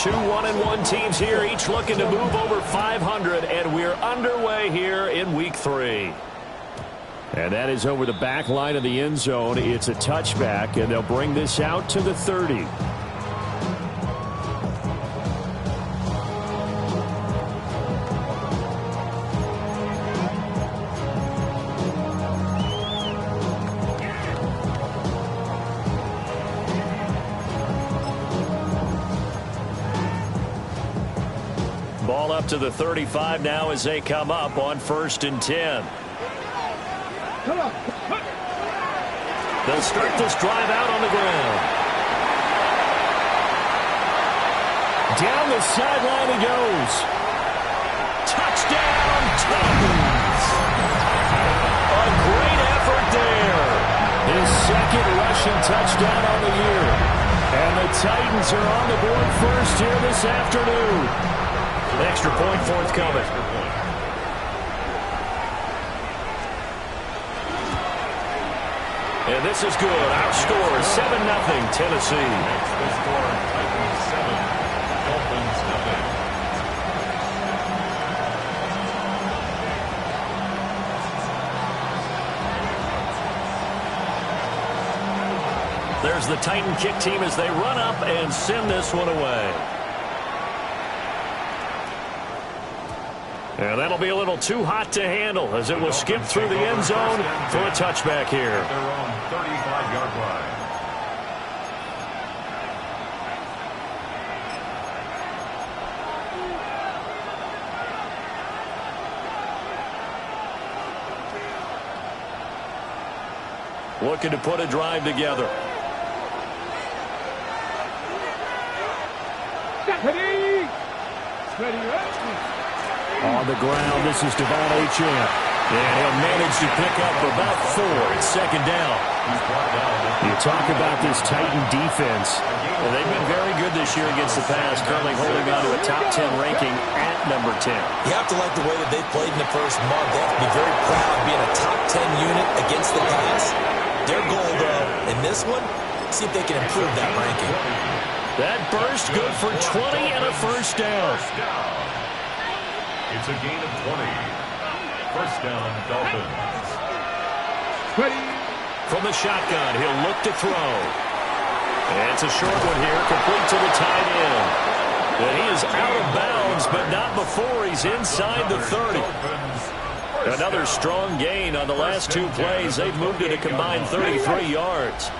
Two 1-1 teams here, each looking to move over 500, and we're underway here in week 3. And that is over the back line of the end zone. It's a touchback, and they'll bring this out to the 30. Ball up to the 35 now as they come up on 1st and 10. They'll start this drive out on the ground. Down the sideline he goes. Touchdown, Titans! A great effort there. His second rushing touchdown on the year. And the Titans are on the board first here this afternoon. Extra point forthcoming. And this is good. Our score is 7-0 Tennessee. The score, Titans 7, Dolphins 0. There's the Titan kick team as they run up and send this one away. And that'll be a little too hot to handle as it will skip through the end zone for a touchback here. Their own 35-yard line. Looking to put a drive together. On the ground, this is Devon Achane. And he'll manage to pick up about 4. It's 2nd down. You talk about this Titan defense. Well, they've been very good this year against the pass, currently holding on to a top 10 ranking at number 10. You have to like the way that they played in the first month. They have to be very proud of being a top 10 unit against the pass. Their goal, though, in this one, see if they can improve that ranking. That burst good for 20 and a first down. It's a gain of 20. First down, Dolphins. From the shotgun, he'll look to throw. And it's a short one here, complete to the tight end. And he is out of bounds, but not before he's inside the 30. Another strong gain on the last 2 plays. They've moved it a combined 33 yards.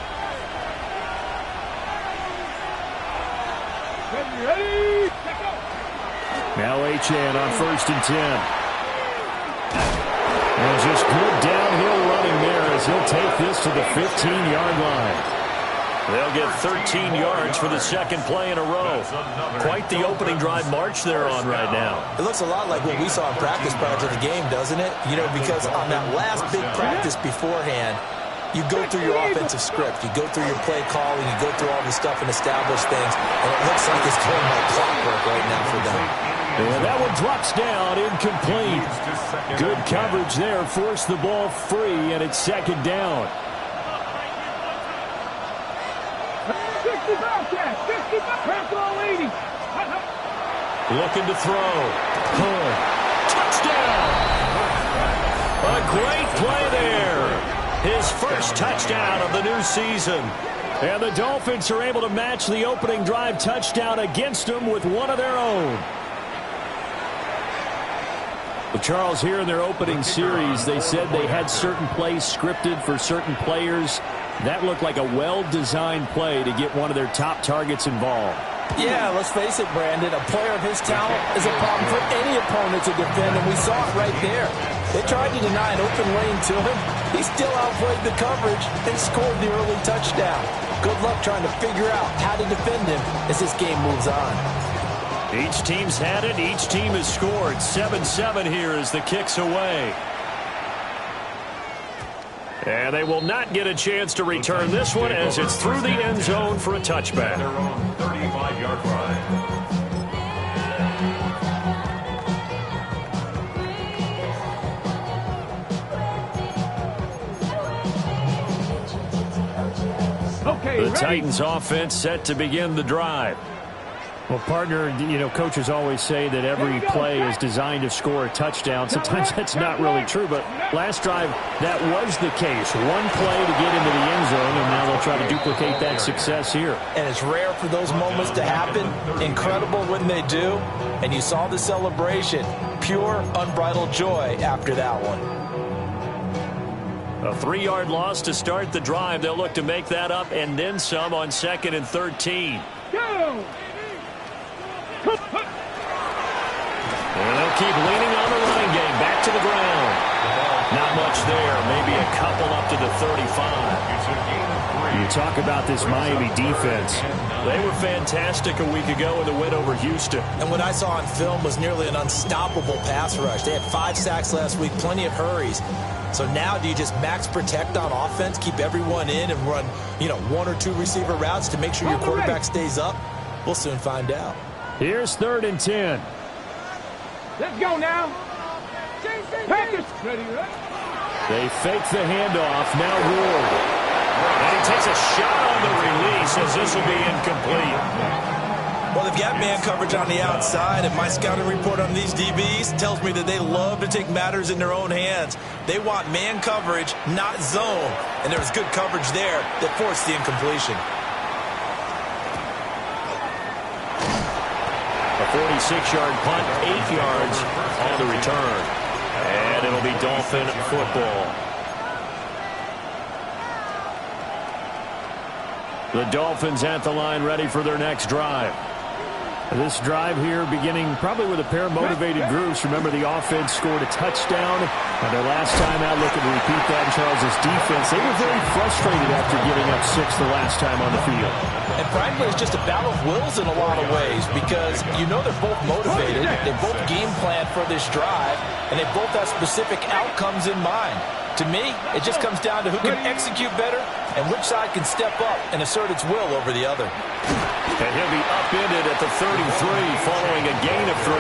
Now Achane on 1st and 10. And just good downhill running there as he'll take this to the 15-yard line. They'll get 13 yards for the 2nd play in a row. Quite the opening drive march they're on right now. It looks a lot like what we saw in practice prior to the game, doesn't it? You know, because on that last big practice beforehand, you go through your offensive script. You go through your play calling. You go through all this stuff and establish things. And it looks like it's going like clockwork right now for them. And that one drops down, incomplete. Good coverage there, forced the ball free, and it's 2nd down. Looking to throw. Touchdown! A great play there. His first touchdown of the new season. And the Dolphins are able to match the opening drive touchdown against them with one of their own. Well, Charles, here in their opening series, they said they had certain plays scripted for certain players. That looked like a well-designed play to get one of their top targets involved. Yeah, let's face it, Brandon. A player of his talent is a problem for any opponent to defend, and we saw it right there. They tried to deny an open lane to him. He still outplayed the coverage and scored the early touchdown. Good luck trying to figure out how to defend him as this game moves on. Each team's had it. Each team has scored. 7-7 here as the kick's away. And they will not get a chance to return this one as it's through the end zone for a touchback. Their own 35-yard line. The Titans offense set to begin the drive. Well, partner, coaches always say that every play is designed to score a touchdown. Sometimes that's not really true, but last drive, that was the case. One play to get into the end zone, and now they'll try to duplicate that success here. And it's rare for those moments to happen. Incredible when they do. And you saw the celebration. Pure, unbridled joy after that one. A 3-yard loss to start the drive. They'll look to make that up and then some on 2nd and 13. Go! And they'll keep leaning on the running game. Back to the ground. Not much there. Maybe a couple up to the 35. You talk about this Miami defense. They were fantastic a week ago in the win over Houston. And what I saw on film was nearly an unstoppable pass rush. They had 5 sacks last week, plenty of hurries. So now do you just max protect on offense, keep everyone in, and run, 1 or 2 receiver routes to make sure your quarterback stays up? We'll soon find out. Here's 3rd and 10. Let's go now. Packers. Ready, right? They fake the handoff. Now Ward. And he takes a shot on the release as this will be incomplete. Well, they've got man coverage on the outside, and my scouting report on these DBs tells me that they love to take matters in their own hands. They want man coverage, not zone. And there was good coverage there that forced the incompletion. A 46-yard punt, 8 yards on the return. And it'll be Dolphin football. The Dolphins at the line ready for their next drive. This drive here beginning probably with a pair of motivated groups. Remember, the offense scored a touchdown. Their last time out looking to repeat that in Charles' defense. They were very frustrated after giving up 6 the last time on the field. And frankly, it's just a battle of wills in a lot of ways because they're both motivated. They both game plan for this drive, and they both have specific outcomes in mind. To me, it just comes down to who can execute better and which side can step up and assert its will over the other. And he'll be upended at the 33 following a gain of 3.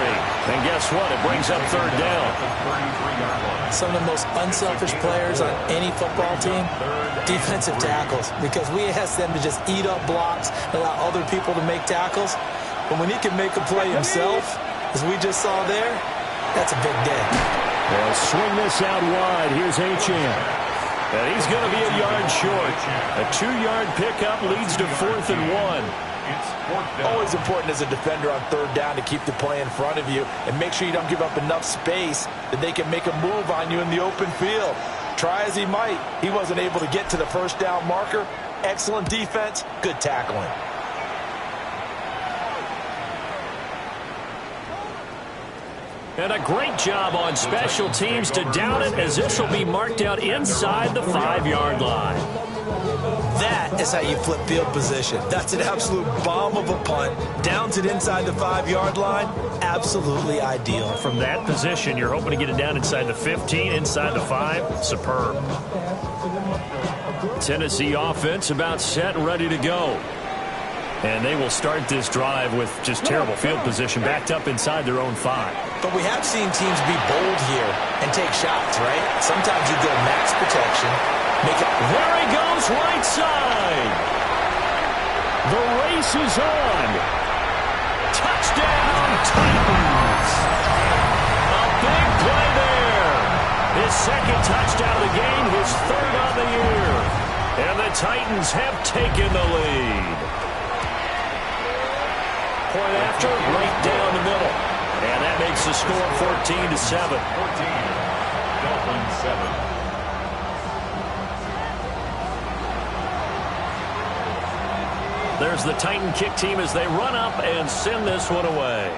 And guess what? It brings up 3rd down. Some of the most unselfish players on any football team, defensive tackles, because we ask them to just eat up blocks, allow other people to make tackles. But when he can make a play himself, as we just saw there, that's a big day. They'll swing this out wide. Here's Achane. And he's going to be a yard short. A 2-yard pickup leads to 4th and 1. Always important as a defender on 3rd down to keep the play in front of you and make sure you don't give up enough space that they can make a move on you in the open field. Try as he might, he wasn't able to get to the 1st down marker. Excellent defense, good tackling. And a great job on special teams to down it, as this will be marked out inside the 5-yard line. That is how you flip field position. That's an absolute bomb of a punt. Downs it inside the 5-yard line. Absolutely ideal. From that position, you're hoping to get it down inside the 15, inside the 5. Superb. Tennessee offense about set and ready to go. And they will start this drive with just terrible field position, backed up inside their own 5. But we have seen teams be bold here and take shots, right? Sometimes you go max protection. There he goes, right side. The race is on. Touchdown, Titans. A big play there. His 2nd touchdown of the game, his 3rd on the year. And the Titans have taken the lead. Point after, right down the middle. And that makes the score 14-7. 14, Dolphins 7. There's the Titan kick team as they run up and send this one away.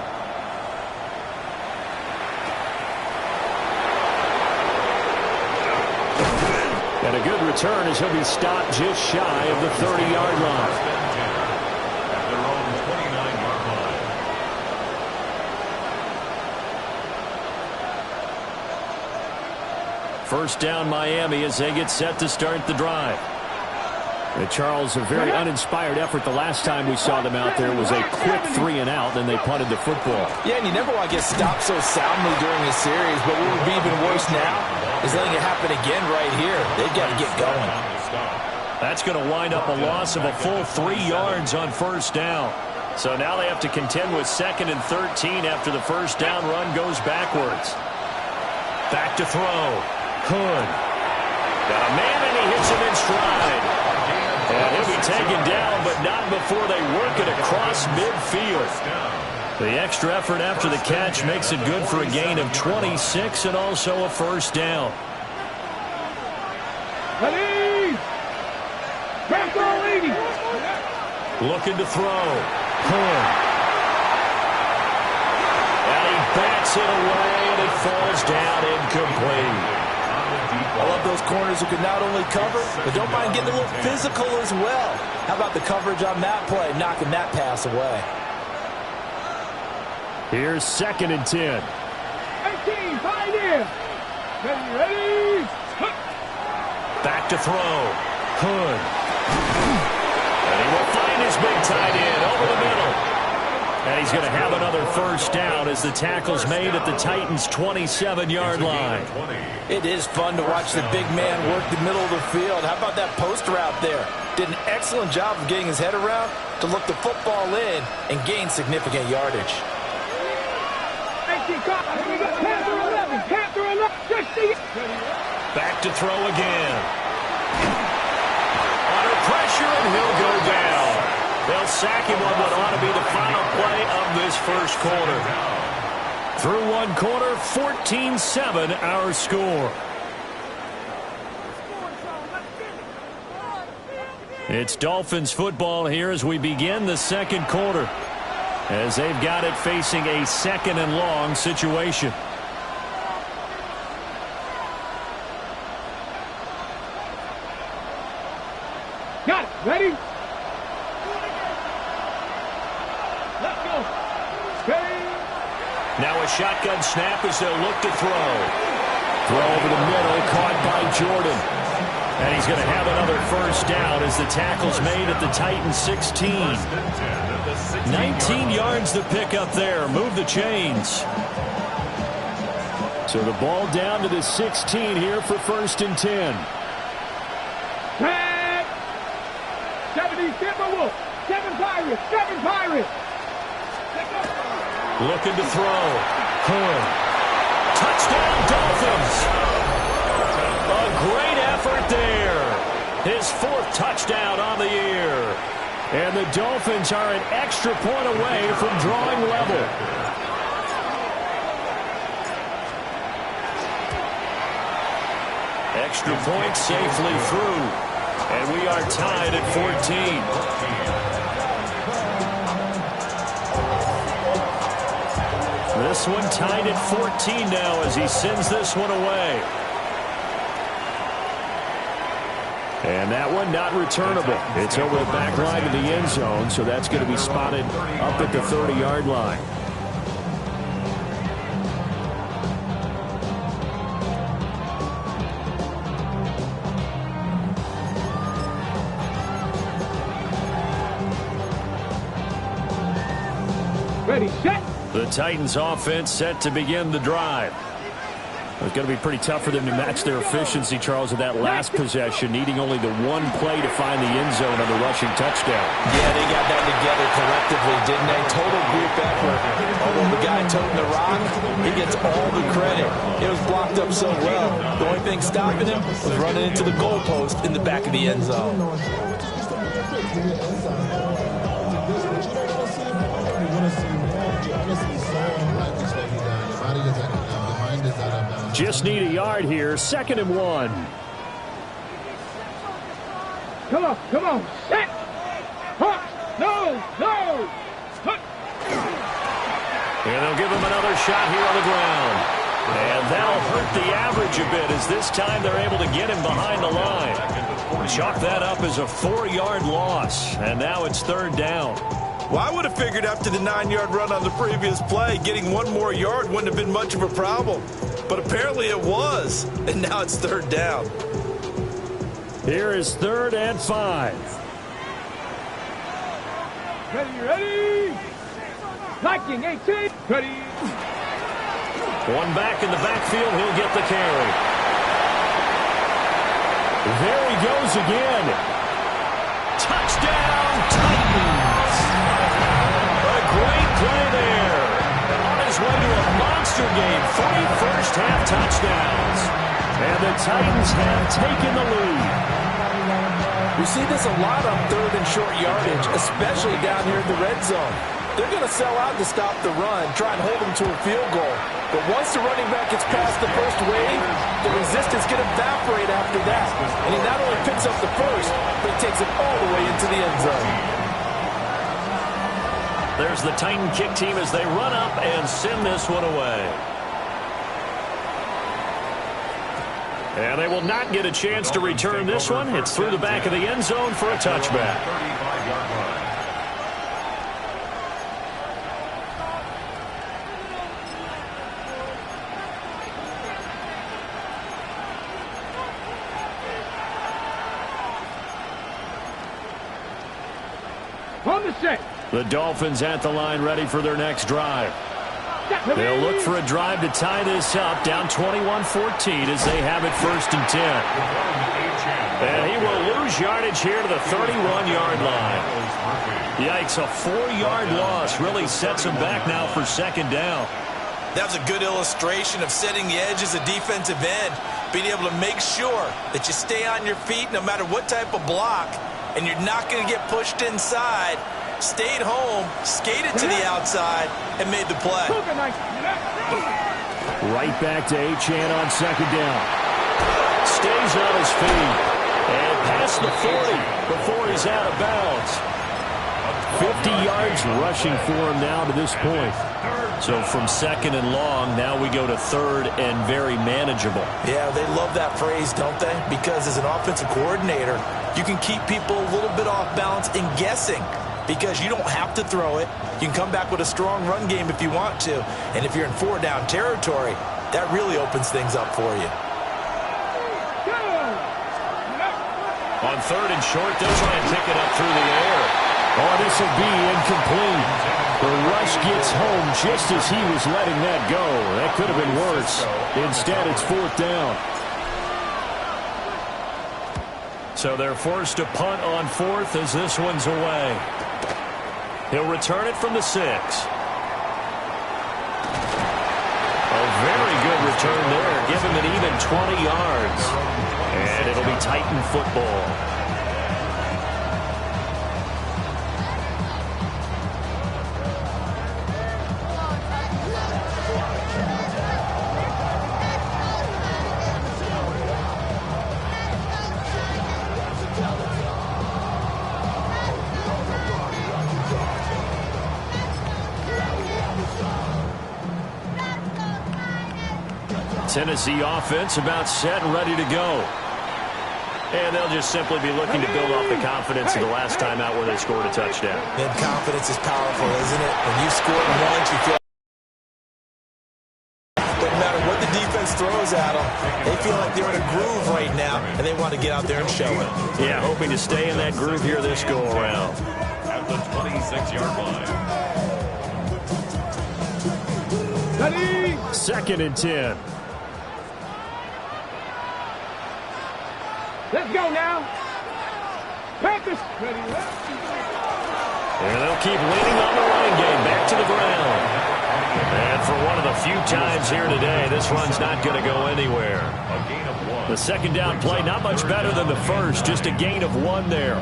And a good return as he'll be stopped just shy of the 30-yard line. At their own 29-yard line. First down Miami as they get set to start the drive. And Charles, a very uninspired effort the last time we saw them out there was a quick 3 and out, then they punted the football. Yeah, and you never want to get stopped so soundly during a series, but what would be even worse now is letting it happen again right here. They've got to get going. That's going to wind up a loss of a full 3 yards on 1st down. So now they have to contend with 2nd and 13 after the first down run goes backwards. Back to throw. Hood. Got a man, and he hits him in stride. And he'll be taken down, but not before they work it across midfield. The extra effort after the catch makes it good for a gain of 26 and also a first down. Looking to throw. Hood. And he bats it away, and it falls down incomplete. I love those corners who can not only cover, but don't mind getting a little physical as well. How about the coverage on that play, knocking that pass away? Here's 2nd and 10. 18, tight end. Ready. Back to throw. Hood. And he will find his big tight end over the middle. And he's going to have another first down as the tackle's made at the Titans' 27-yard line. It is fun to watch the big man work the middle of the field. How about that post route there? Did an excellent job of getting his head around to look the football in and gain significant yardage. Back to throw again. Under pressure, and he'll go down. They'll sack him on what ought to be the final play of this first quarter. Through one quarter, 14-7 our score. It's Dolphins football here as we begin the second quarter, as they've got it facing a 2nd and long situation. Got it. Ready? Let's go. Ready? Now a shotgun snap as they'll look to throw. Throw over the middle, caught by Jordan. And he's going to have another first down as the tackle's made at the Titans' 16. 19 yards to pick up there. Move the chains. So the ball down to the 16 here for 1st and 10. 70, Timberwolves. 7 Pirates. 7 Pirates. Looking to throw. Hood. Touchdown, Dolphins. A great effort there. His 4th touchdown on the year. And the Dolphins are an extra point away from drawing level. Extra point safely through. And we are tied at 14. This one tied at 14 now as he sends this one away. And that one not returnable. It's over the back line of the end zone, so that's going to be spotted up at the 30-yard line. Ready, set. The Titans offense set to begin the drive. It's going to be pretty tough for them to match their efficiency, Charles, in that last possession, needing only the one play to find the end zone on the rushing touchdown. Yeah, they got that together collectively, didn't they? Total group effort. Although the guy toting the rock, he gets all the credit. It was blocked up so well. The only thing stopping him was running into the goalpost in the back of the end zone. Just need a yard here. 2nd and 1. Come on. Set. Hut. No. Hut. And they'll give him another shot here on the ground. And that'll hurt the average a bit as this time they're able to get him behind the line. Chalk that up as a 4-yard loss. And now it's 3rd down. Well, I would have figured after the 9-yard run on the previous play, getting one more yard wouldn't have been much of a problem. But apparently it was, and now it's 3rd down. Here is 3rd and 5. Ready. Liking 18. Ready. One back in the backfield. He'll get the carry. There he goes again. Touchdown, Titans. his way to a monster game. 3 first-half touchdowns. And the Titans have taken the lead. We see this a lot on 3rd and short yardage, especially down here in the red zone. They're going to sell out to stop the run, try and hold them to a field goal. But once the running back gets past the first wave, the resistance can evaporate after that. And he not only picks up the first, but he takes it all the way into the end zone. There's the Titan kick team as they run up and send this one away. And they will not get a chance to return this one. It's through the back of the end zone for a touchback. 35-yard line. On the set. The Dolphins at the line ready for their next drive. They'll look for a drive to tie this up, down 21-14 as they have it 1st and 10. And he will lose yardage here to the 31-yard line. Yikes, a 4-yard loss really sets him back now for 2nd down. That was a good illustration of setting the edge as a defensive end, being able to make sure that you stay on your feet no matter what type of block, and you're not going to get pushed inside. Stayed home, skated to the outside, and made the play. Right back to Achane on 2nd down. Stays on his feet. And past the 40 before he's out of bounds. 50 yards rushing for him now to this point. So from 2nd and long, now we go to 3rd and very manageable. Yeah, they love that phrase, don't they? Because as an offensive coordinator, you can keep people a little bit off balance and guessing. Because you don't have to throw it. You can come back with a strong run game if you want to. And if you're in 4-down territory, that really opens things up for you. On 3rd and short, they'll try and pick it up through the air. Oh, this will be incomplete. The rush gets home just as he was letting that go. That could have been worse. Instead, it's 4th down. So they're forced to punt on 4th as this one's away. He'll return it from the 6. A very good return there. Give him an even 20 yards. And it'll be Titan football. Tennessee offense about set and ready to go. And they'll just simply be looking to build off the confidence of the last time out where they scored a touchdown. And confidence is powerful, isn't it? When you score once, you feel no matter what the defense throws at them, they feel like they're in a groove right now, and they want to get out there and show it. Yeah, hoping to stay in that groove here this go-around. At the 26-yard line. 2nd and 10. Let's go now. Panthers. And they'll keep leaning on the running game back to the ground. And for one of the few times here today, this run's not going to go anywhere. A gain of 1. The 2nd down play, not much better than the first, just a gain of 1 there.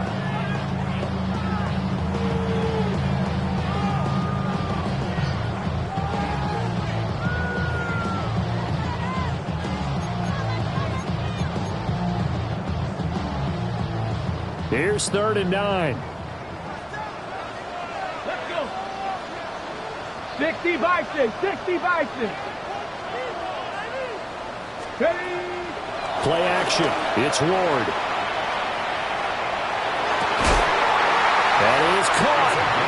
Here's 3rd and 9. Let's go. 60 Bison. 60 Bison. Ready. Play action. It's Ward. That is caught.